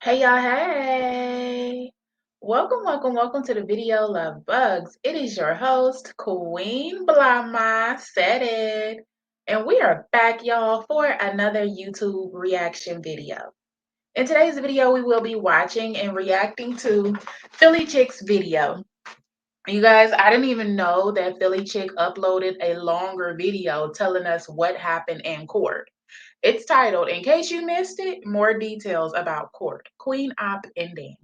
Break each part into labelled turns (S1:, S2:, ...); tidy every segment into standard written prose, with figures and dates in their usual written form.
S1: Hey y'all, hey. Welcome to the video Love Bugs. It is your host, Queen Blama, said it. And we are back, y'all, for another YouTube reaction video. In today's video, we will be watching and reacting to Philly Chick's video. You guys, I didn't even know that Philly Chick uploaded a longer video telling us what happened in court. It's titled, in case you missed it, more details about court, Queen Op and Dani.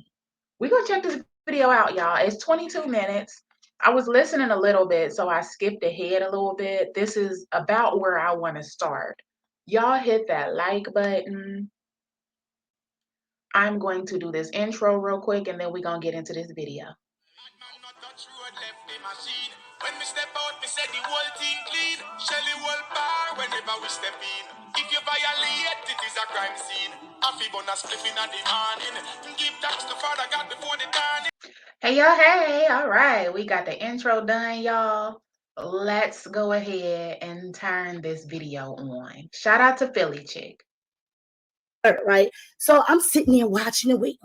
S1: We're going to check this video out, y'all. It's 22 minutes. I was listening a little bit, so I skipped ahead a little bit. This is about where I want to start. Y'all hit that like button. I'm going to do this intro real quick, and then we're going to get into this video. When we step out, we say the whole thing clean. CHELLE whole bar whenever we step in. If you violate, it is a crime scene. Happy bonus flipping at the morning. Give thanks to Father God before the dawning. Hey y'all, hey, all right. We got the intro done, y'all. Let's go ahead and turn this video on. Shout out to Philly Chick.
S2: Right. So I'm sitting there watching and waiting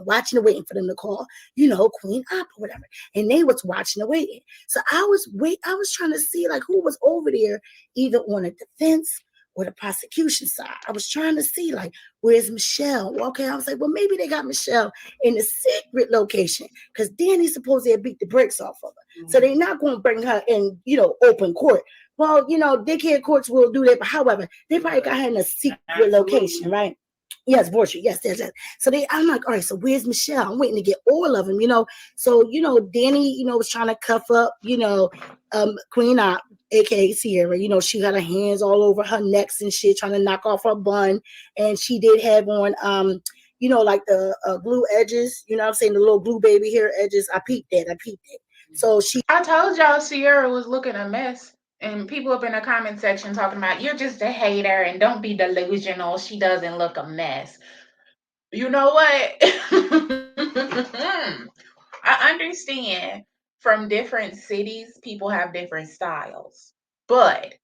S2: for them to call, Queen Op or whatever. And they was watching and waiting. So I was trying to see like who was over there, either on the defense or the prosecution side. I was trying to see like, where's Michelle? Well, okay, I was like, well, maybe they got Michelle in a secret location because Dani's supposed to have beat the brakes off of her. So they're not going to bring her in, open court. Well, dickhead courts will do that. But however, they probably got her in a secret location, right? Yes, Borchard. Yes. So I'm like, all right, so where's Michelle? I'm waiting to get all of them, So, Dani, was trying to cuff up, Queen Op, aka Sierra. She got her hands all over her necks and shit, trying to knock off her bun. And she did have on, like the glue edges, what I'm saying, the little glue baby hair edges. I peeped that. So
S1: I told y'all Sierra was looking a mess. And people up in the comment section talking about, you're just a hater and don't be delusional. She doesn't look a mess. You know what? I understand from different cities, people have different styles. But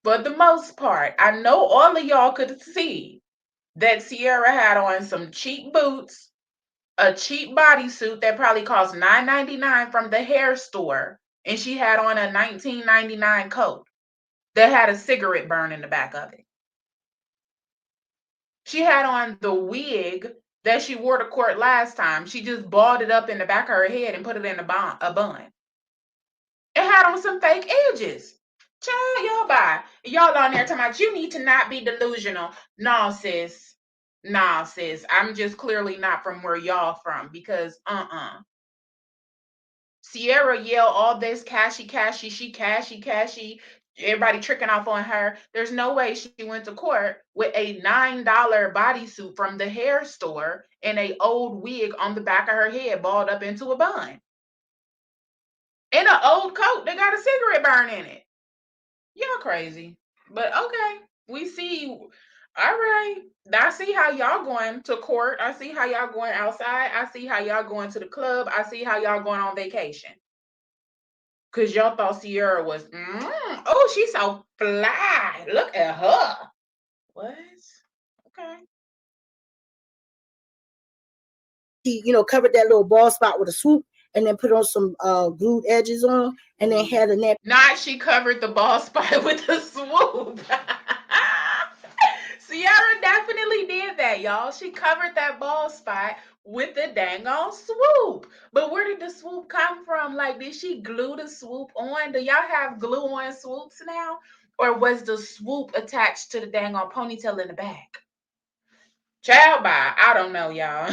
S1: for the most part, I know all of y'all could see that Sierra had on some cheap boots, a cheap bodysuit that probably cost $9.99 from the hair store, and she had on a $19.99 coat that had a cigarette burn in the back of it. She had on the wig that she wore to court last time. She just balled it up in the back of her head and put it in a bun. It had on some fake edges. Child, y'all bye. Y'all on there talking about you need to not be delusional. Nah, sis. I'm just clearly not from where y'all from because Sierra yell all this cashy, she cashy. Everybody tricking off on her. There's no way she went to court with a $9 bodysuit from the hair store and a old wig on the back of her head balled up into a bun. And an old coat that got a cigarette burn in it. Y'all crazy. But okay, we see. All right. I see how y'all going to court. I see how y'all going outside. I see how y'all going to the club. I see how y'all going on vacation. Because y'all thought Sierra was, oh, she's so fly. Look at her. What? Okay.
S2: she, covered that little ball spot with a swoop and then put on some glued edges on and then had a nap.
S1: Not she covered the ball spot with a swoop. Sierra definitely did that, y'all. She covered that ball spot with the dang on swoop. But where did the swoop come from? Like, did she glue the swoop on? Do y'all have glue on swoops now? Or was the swoop attached to the dang on ponytail in the back? Child bye. I don't know, y'all.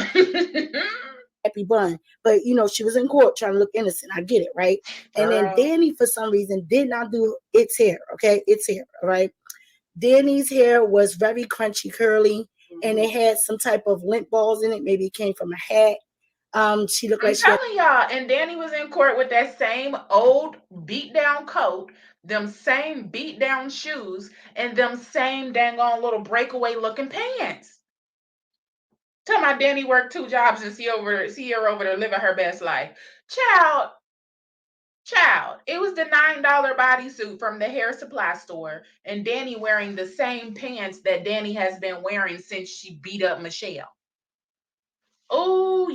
S2: Happy bun, but she was in court trying to look innocent. I get it, right? And then Dani, for some reason, did not do its hair. Okay, its hair, right? Dani's hair was very crunchy, curly, and it had some type of lint balls in it. Maybe it came from a hat. She looked like
S1: I'm telling y'all, and Dani was in court with that same old beat down coat, them same beat down shoes, and them same dang on little breakaway looking pants. Tell my Dani worked 2 jobs and see her over there living her best life. Child, it was the $9 bodysuit from the hair supply store, and Dani wearing the same pants that Dani has been wearing since she beat up Michelle.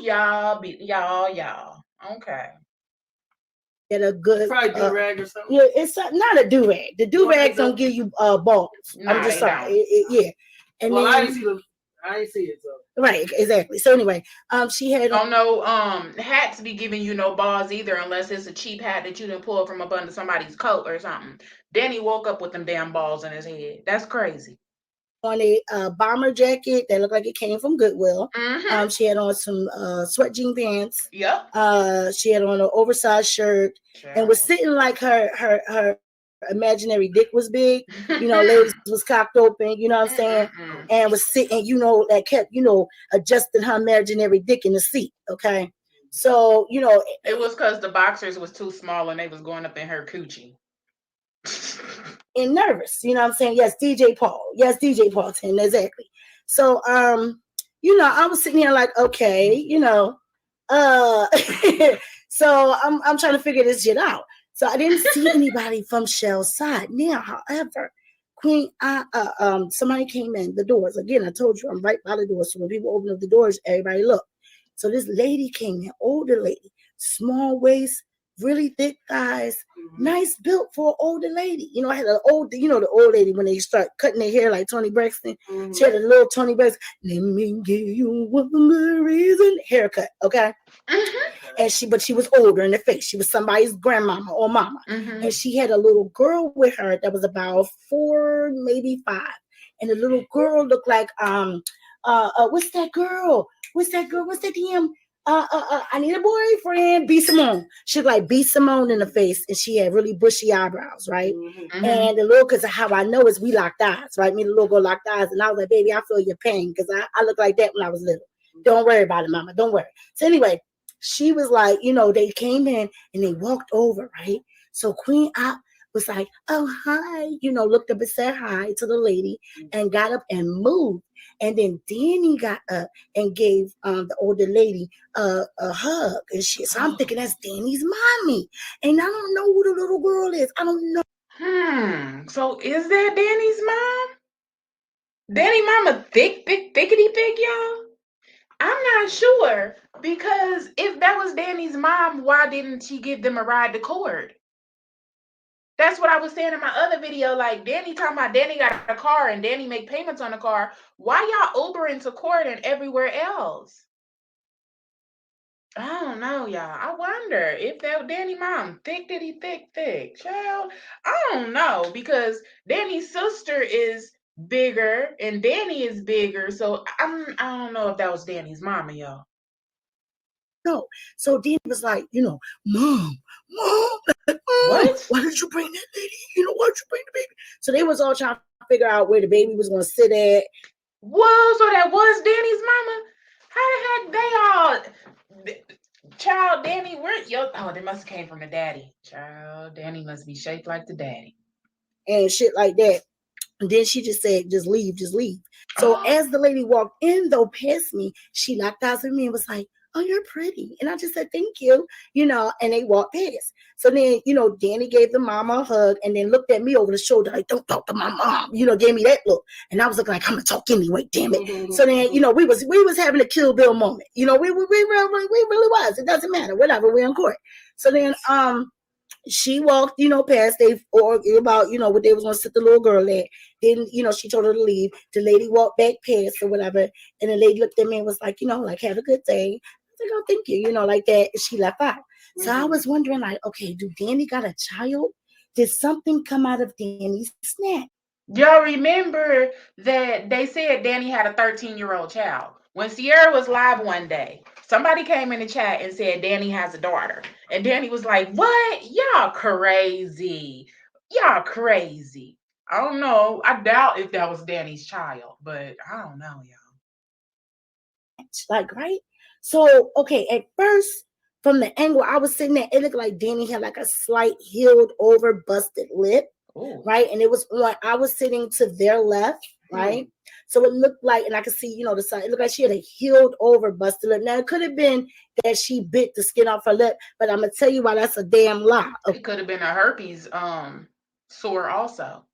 S1: y'all. Okay.
S2: Get a good
S3: probably do rag or something.
S2: Yeah, it's not a do rag. The do rags don't give you balls.
S1: Nah,
S2: I'm just
S1: they
S2: sorry.
S1: don't.
S2: Yeah. And
S3: Well,
S2: then
S3: I didn't see it. So
S2: right, exactly. So anyway, she had
S1: Oh no, hats be giving you no balls either unless it's a cheap hat that you done pulled from up under somebody's coat or something. Danny woke up with them damn balls in his head. That's crazy.
S2: on a bomber jacket that looked like it came from Goodwill.
S1: Mm-hmm.
S2: She had on some sweat jean pants.
S1: Yep.
S2: She had on an oversized shirt and was sitting like her imaginary dick was big. You know, legs was cocked open. You know what I'm saying? And was sitting. You know, that kept adjusting her imaginary dick in the seat. Okay. So,
S1: it was because the boxers was too small and they was going up in her coochie.
S2: and nervous. You know what I'm saying? Yes, DJ Paul. Yes, DJ Paul 10, exactly. So I was sitting here like, okay, so I'm trying to figure this shit out. So I didn't see anybody from Shell's side. Now, however, Queen, somebody came in the doors. Again, I told you I'm right by the doors. So when people open up the doors, everybody look. So this lady came in, older lady, small waist, really thick thighs, nice built for an older lady. I had the old lady when they start cutting their hair like Toni Braxton. She had a little Toni Braxton. Let me give you one more reason haircut, okay? And she was older in the face. She was somebody's grandmama or mama, and she had a little girl with her that was about 4, maybe 5, and the little girl looked like what's that girl? What's that damn? I need a boyfriend. B. Simone. She looked like B. Simone in the face, and she had really bushy eyebrows, right? And the little, because how I know is we locked eyes, right? Me and the little girl locked eyes, and I was like, baby, I feel your pain because I look like that when I was little. Don't worry about it, mama. Don't worry. So anyway, she was like, they came in and they walked over, right? So Queen Op was like, oh, hi, looked up and said hi to the lady and got up and moved. And then Danny got up and gave the older lady a hug and shit. So I'm thinking that's Danny's mommy. And I don't know who the little girl is. I don't know.
S1: So is that Danny's mom? Danny mama thickety thick, y'all? I'm not sure because if that was Danny's mom, why didn't she give them a ride to court? That's what I was saying in my other video. Like Danny talking about Danny got a car and Danny make payments on the car. Why y'all Ubering to court and everywhere else? I don't know, y'all. I wonder if that Danny mom thick, child. I don't know because Danny's sister is bigger and Danny is bigger, so I don't know if that was Danny's mama, y'all.
S2: No. So Danny was like, mom,
S1: What?
S2: why did you bring that lady? Why'd you bring the baby? So they was all trying to figure out where the baby was going to sit at.
S1: Whoa, so that was Danny's mama? How the heck they all... Child, Danny, weren't yo... Oh, they must have came from the daddy. Child, Danny must be shaped like the daddy.
S2: And shit like that. And then she just said, just leave. So as the lady walked in, though, past me, she locked eyes with me and was like, oh, you're pretty. And I just said, thank you, and they walked past. So then, Danny gave the mama a hug and then looked at me over the shoulder, like, don't talk to my mom, gave me that look. And I was looking like, I'm going to talk anyway, damn it. So then, we was having a Kill Bill moment. We really was. It doesn't matter, whatever, we're in court. So then, she walked, past they or about, what they was gonna sit the little girl at. Then, she told her to leave. The lady walked back past or whatever, and the lady looked at me and was like, like, have a good day. I was like, oh, thank you, like that. And she left out. So I was wondering, like, okay, do Danny got a child? Did something come out of Danny's snap?
S1: Y'all remember that they said Danny had a 13-year-old child. When Sierra was live one day, somebody came in the chat and said Danny has a daughter. And Danny was like, what? Y'all crazy. Y'all crazy. I don't know. I doubt if that was Danny's child, but I don't know, y'all.
S2: Like, right? So, okay, at first, from the angle I was sitting there, it looked like Danny had like a slight healed over busted lip. Ooh. Right? And it was on, I was sitting to their left, right? So it looked like, and I could see, the side, it looked like she had a healed over busted lip. Now, it could have been that she bit the skin off her lip, but I'm going to tell you why that's a damn lie.
S1: It could have been a herpes sore also.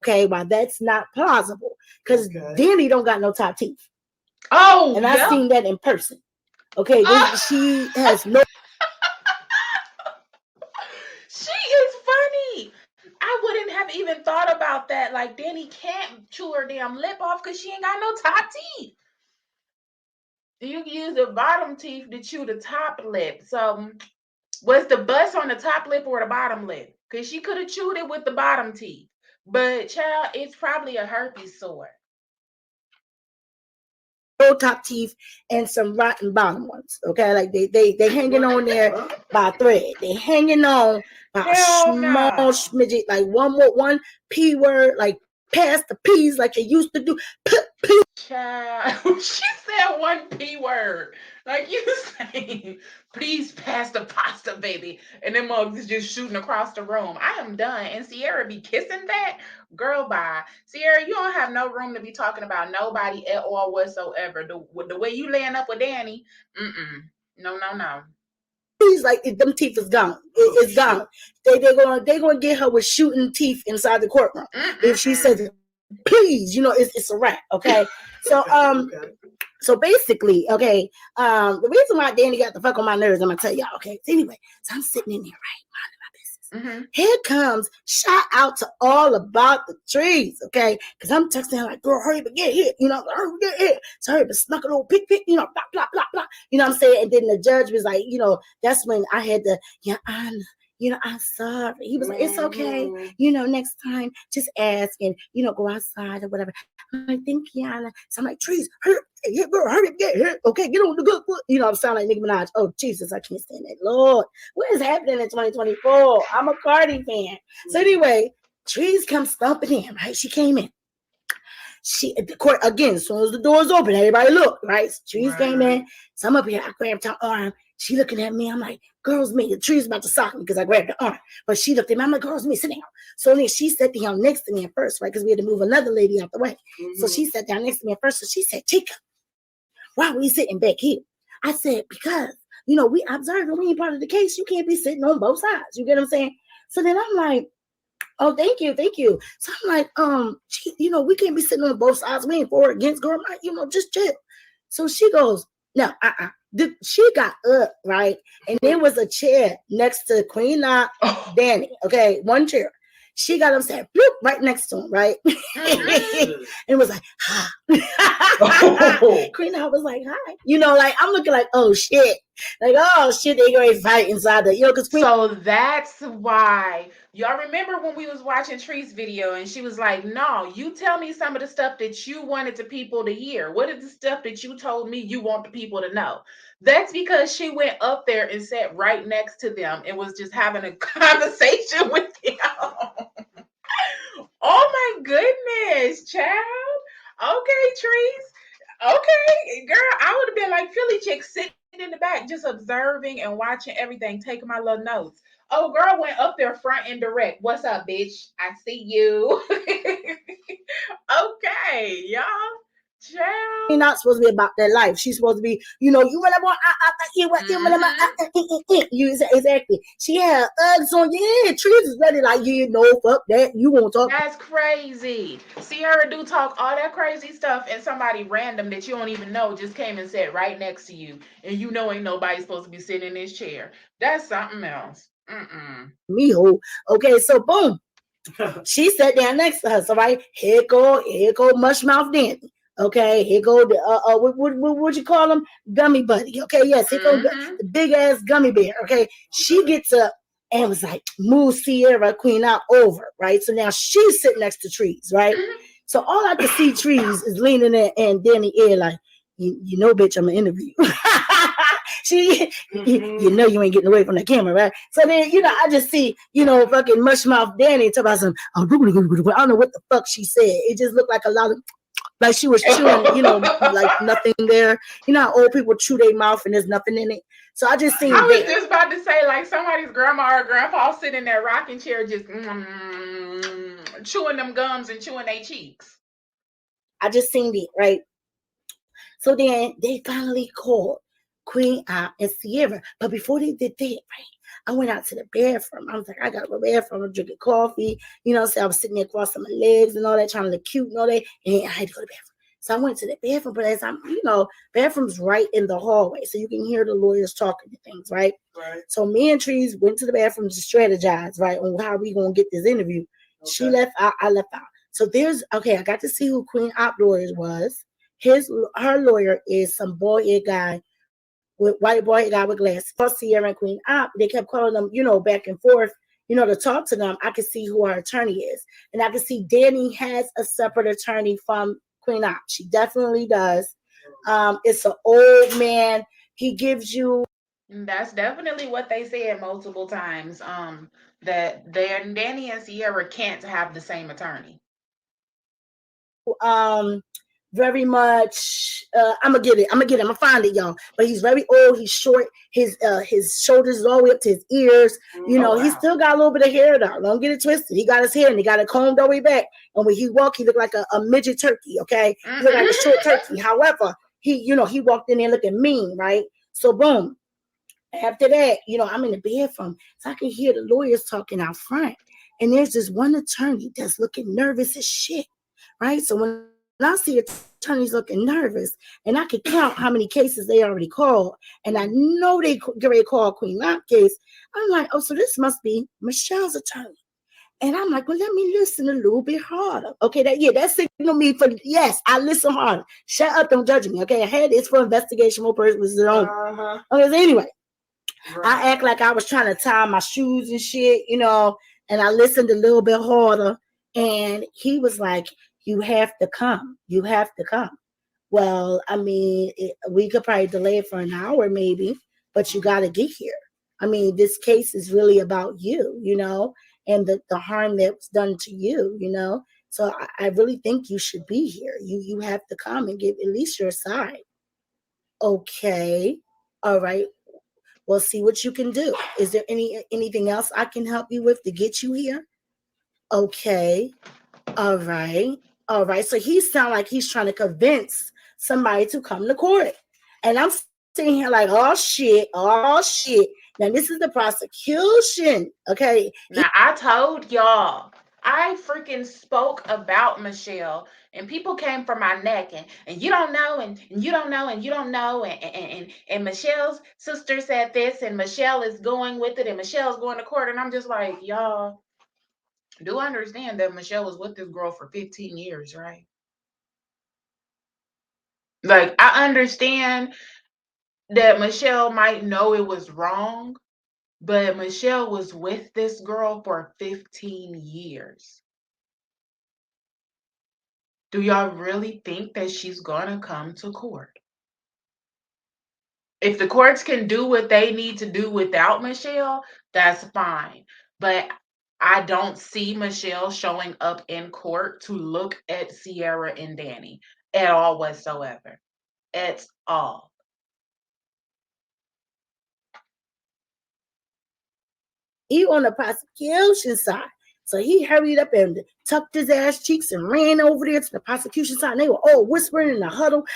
S2: Okay, well, that's not plausible because Danny don't got no top teeth.
S1: Oh,
S2: and I seen that in person. Okay, she has no.
S1: She is funny. I wouldn't have even thought about that. Like, Dani can't chew her damn lip off because she ain't got no top teeth. You can use the bottom teeth to chew the top lip. So, was the bust on the top lip or the bottom lip? Because she could have chewed it with the bottom teeth. But, child, it's probably a herpes sore.
S2: No top teeth and some rotten bottom ones. Okay, like they hanging on there by thread. They hanging on by a small smidget, like one P word, like past the P's like they used to do. P.
S1: Child, she said one P word. Like you saying, please pass the pasta, baby. And then mugs is just shooting across the room. I am done. And Sierra be kissing that? Girl, bye. Sierra, you don't have no room to be talking about nobody at all whatsoever. The way you laying up with Dani, no.
S2: Please, like them teeth is gone. It's gone. They're gonna get her with shooting teeth inside the courtroom. If she says, please, it's a wrap. Okay. So So basically, okay, the reason why Dani got the fuck on my nerves, I'm gonna tell y'all, okay. So anyway, so I'm sitting in there, right, minding my business. Here comes shout out to All About the Trees, okay, because I'm texting her like, girl, hurry up and get here, hurry up get here. So hurry up and snuck a little pick, blah blah blah blah, you know what I'm saying? And then the judge was like, that's when I had to, I'm sorry. He was like, it's okay, next time just ask and go outside or whatever. I'm like, thank you, Anna. So I'm like, Trees, hurry up, get here. Okay, get on the good foot. I'm sounding like Nicki Minaj. Oh, Jesus, I can't stand that. Lord, what is happening in 2024? I'm a Cardi fan. So anyway, Trees comes stomping in, right? She came in. She at the court again, as soon as the doors open, everybody look, right? Trees came in. So I'm up here, I grabbed her arm. She looking at me. I'm like, girls, me. The Tree's about to sock me because I grabbed the arm. But she looked at me. I'm like, girls, me, sit down. So then she sat down next to me at first, right? Because we had to move another lady out the way. So she sat down next to me at first. So she said, Chica, why are we sitting back here? I said, because, we observed we ain't part of the case. You can't be sitting on both sides. You get what I'm saying? So then I'm like, oh, thank you. So I'm like, we can't be sitting on both sides. We ain't for or against, girl. I'm like, just chill. So she goes, no, she got up, right? And there was a chair next to Queen Dani. Okay, one chair. She got up, said, bloop, right next to him, right? And it was like, hi. Queen was like, hi. Like I'm looking like, oh shit. Like, oh shit, they going to fight inside the, because Queen.
S1: So that's why. Y'all remember when we was watching Tree's video and she was like, no, you tell me some of the stuff that you wanted the people to hear. What is the stuff that you told me you want the people to know? That's because she went up there and sat right next to them and was just having a conversation with them. Oh my goodness, child. Okay, Trees. Okay, girl, I would have been like Philly chick sitting in the back, just observing and watching everything, taking my little notes. Oh, girl went up there front and direct. What's up, bitch? I see you. Okay, y'all. Child.
S2: She's not supposed to be about that life. She's supposed to be, you exactly. She had Uggs on. Yeah, Trees is ready. Like, fuck that. You won't talk.
S1: That's crazy. Sierra do talk all that crazy stuff, and somebody random that you don't even know just came and sat right next to you, and ain't nobody supposed to be sitting in this chair. That's something else.
S2: Mijo. Okay, so boom. She sat down next to her. So right here go mush mouth Dani. Okay, here go the what you call them? Gummy buddy. Okay, yes, here go the big ass gummy bear. Okay, she gets up and was like, move Sierra Queen out over, right? So now she's sitting next to Trees, right? So all I can see Trees is leaning in and Dani ear like, bitch, I'm gonna interview. She, you ain't getting away from the camera, right? So then, I just see, fucking mush mouth Dani talk about some, I don't know what the fuck she said. It just looked like a lot of, like she was chewing, like nothing there. You know how old people chew their mouth and there's nothing in it. So I just seen.
S1: I was just about to say, like somebody's grandma or grandpa sitting in that rocking chair, just chewing them gums and chewing their cheeks.
S2: I just seen it, right? So then they finally called Queen and Sierra, but before they did that, right? I went out to the bathroom. I was like, I got to go to the bathroom. I'm drinking coffee. So I was sitting there crossing my legs and all that, trying to look cute and all that. And I had to go to the bathroom. So I went to the bathroom, but as I'm, bathroom's right in the hallway, so you can hear the lawyers talking to things, right?
S3: Right.
S2: So me and Trees went to the bathroom to strategize, right, on how we gonna get this interview. Okay. She left out, I left out. So I got to see who Queen Op lawyer was. Her lawyer is some boy guy with white boy guy with glasses. Sierra and Queen Op, they kept calling them, back and forth, to talk to them. I could see who our attorney is. And I could see Dani has a separate attorney from Queen Op. She definitely does. It's an old man. He gives you.
S1: That's definitely what they said multiple times. That Dani and Sierra can't have the same attorney.
S2: Very much I'm gonna get it. I'm gonna find it, y'all. But he's very old, he's short, his shoulders is all the way up to his ears. Wow. He still got a little bit of hair though. Don't get it twisted. He got his hair and he got it combed all the way back. And when he walked, he looked like a midget turkey, okay? He looked like a short turkey. However, he walked in there looking mean, right? So boom. After that, I'm in the bathroom, so I can hear the lawyers talking out front. And there's this one attorney that's looking nervous as shit, right? So when I see attorneys looking nervous, and I can count how many cases they already called, and I know they already called Queen Lop case, I'm like, oh, so this must be Michelle's attorney. And I'm like, well, let me listen a little bit harder. Okay, that signal me for, yes, I listen harder. Shut up, don't judge me. Okay, I had this for investigational purposes only. Okay, so anyway, right. I act like I was trying to tie my shoes and shit, and I listened a little bit harder. And he was like, you have to come. You have to come. Well, I mean, we could probably delay it for an hour maybe, but you got to get here. I mean, this case is really about you, and the harm that was done to you, So I really think you should be here. You have to come and give at least your side. Okay. All right. Well, see what you can do. Is there anything else I can help you with to get you here? Okay. All right. All right. So he sounds like he's trying to convince somebody to come to court. And I'm sitting here like, oh shit. Now this is the prosecution. Okay.
S1: Now I told y'all, I freaking spoke about Michelle, and people came for my neck, and you don't know, and you don't know, and you don't know, and Michelle's sister said this, and Michelle is going with it, and Michelle's going to court, and I'm just like, y'all do understand that Michelle was with this girl for 15 years, right? Like, I understand that Michelle might know it was wrong, but Michelle was with this girl for 15 years. Do y'all really think that she's gonna come to court? If the courts can do what they need to do without Michelle, that's fine. But I don't see Michelle showing up in court to look at Sierra and Dani at all whatsoever. At all.
S2: He on the prosecution side. So he hurried up and tucked his ass cheeks and ran over there to the prosecution side. And they were all whispering in the huddle.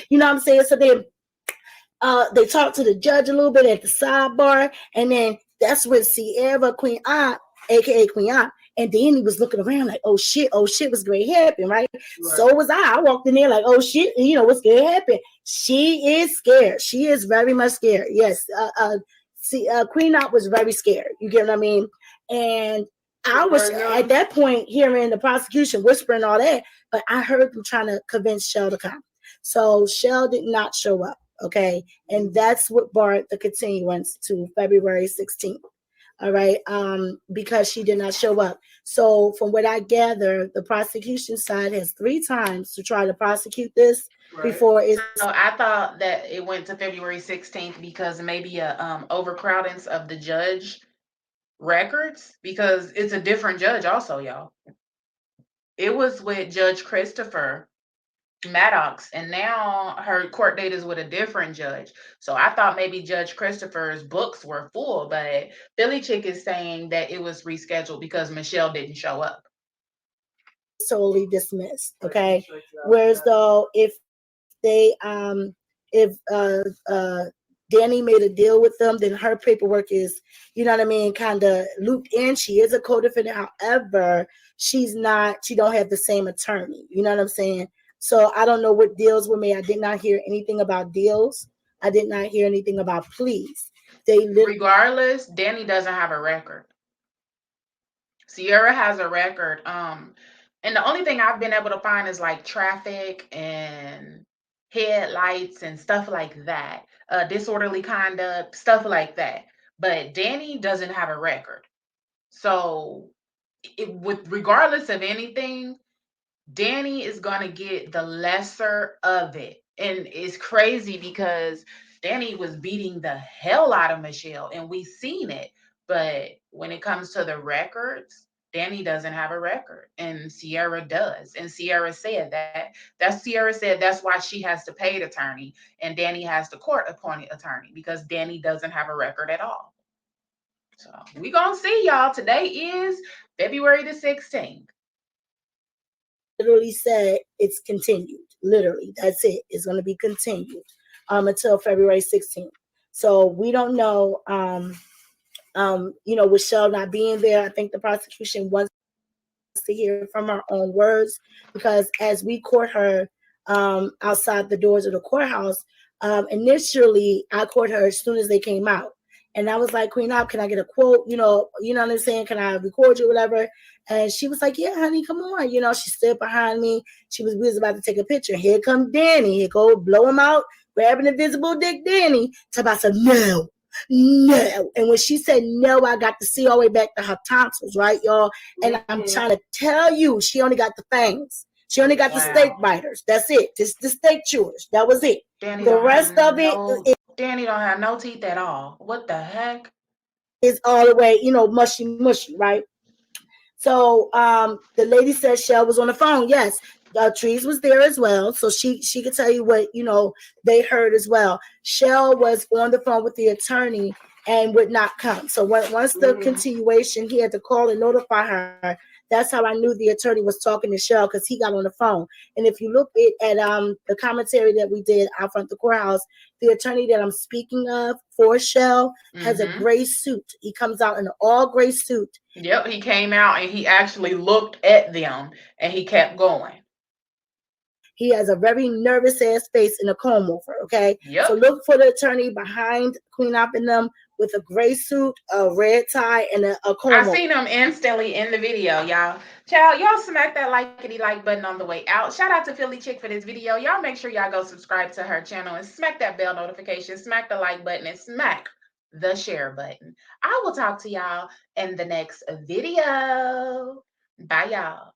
S2: You know what I'm saying? So they talked to the judge a little bit at the sidebar. And then that's when Sierra, Queen Aunt, aka Queen Aunt, and Dani was looking around like, oh shit, what's going to happen, right? So was I. I walked in there like, oh shit, what's going to happen? She is scared. She is very much scared. Yes. Queen Aunt was very scared. You get what I mean? And I was at that point hearing the prosecution whispering all that, but I heard them trying to convince CHELLE to come. So CHELLE did not show up. Okay. And that's what barred the continuance to February 16th. All right. Because she did not show up. So from what I gather, the prosecution side has 3 times to try to prosecute this before it's.
S1: So I thought that it went to February 16th because maybe a overcrowding of the judge records, because it's a different judge also, y'all. It was with Judge Christopher Maddox, and now her court date is with a different judge. So I thought maybe Judge Christopher's books were full, but Philly Chick is saying that it was rescheduled because Michelle didn't show up.
S2: Solely dismissed. Okay. Whereas though if they Dani made a deal with them, then her paperwork is, kind of looped in. She is a co-defendant. However, she don't have the same attorney. You know what I'm saying? So I don't know what deals were made. I did not hear anything about deals. I did not hear anything about pleas.
S1: Regardless, Dani doesn't have a record. Ciara has a record. And the only thing I've been able to find is like traffic and headlights and stuff like that. Disorderly conduct, stuff like that. But Dani doesn't have a record. So regardless of anything, Dani is gonna get the lesser of it. And it's crazy because Dani was beating the hell out of Michelle and we seen it. But when it comes to the records, Dani doesn't have a record and Ciara does. And Ciara said that's why she has the paid attorney and Dani has the court appointed attorney because Dani doesn't have a record at all. So we gonna see y'all. Today is February the 16th.
S2: Literally said it's continued. Literally, that's it. It's going to be continued until February 16th. So we don't know. With CHELLE not being there, I think the prosecution wants to hear from her own words because as we court her outside the doors of the courthouse, initially I court her as soon as they came out. And I was like, Queen Op, can I get a quote? You know what I'm saying? Can I record you, whatever? And she was like, yeah, honey, come on. She stood behind me. We was about to take a picture. Here come Dani. Here go, blow him out, grab an invisible dick Dani. I said, no. And when she said no, I got to see all the way back to her tonsils, right, y'all? And I'm trying to tell you, she only got the fangs. She only got the steak biters. That's it. Just the steak chewers. That was it. The rest of it,
S1: Dani don't have no teeth at all. What the heck?
S2: Is all the way, mushy, right? So the lady said CHELLE was on the phone. Yes, Trees was there as well, so she could tell you what they heard as well. CHELLE was on the phone with the attorney and would not come. So once the continuation, he had to call and notify her. That's how I knew the attorney was talking to CHELLE because he got on the phone. And if you look at the commentary that we did out front of the courthouse, the attorney that I'm speaking of for CHELLE has a gray suit. He comes out in an all gray suit.
S1: Yep, he came out and he actually looked at them and he kept going.
S2: He has a very nervous ass face and a comb over, okay?
S1: Yep.
S2: So look for the attorney behind Queen Op and them with a gray suit, a red tie, and a comb over.
S1: I seen him instantly in the video, y'all. Child, y'all smack that like button on the way out. Shout out to Philly Chick for this video. Y'all make sure y'all go subscribe to her channel and smack that bell notification, smack the like button, and smack the share button. I will talk to y'all in the next video. Bye, y'all.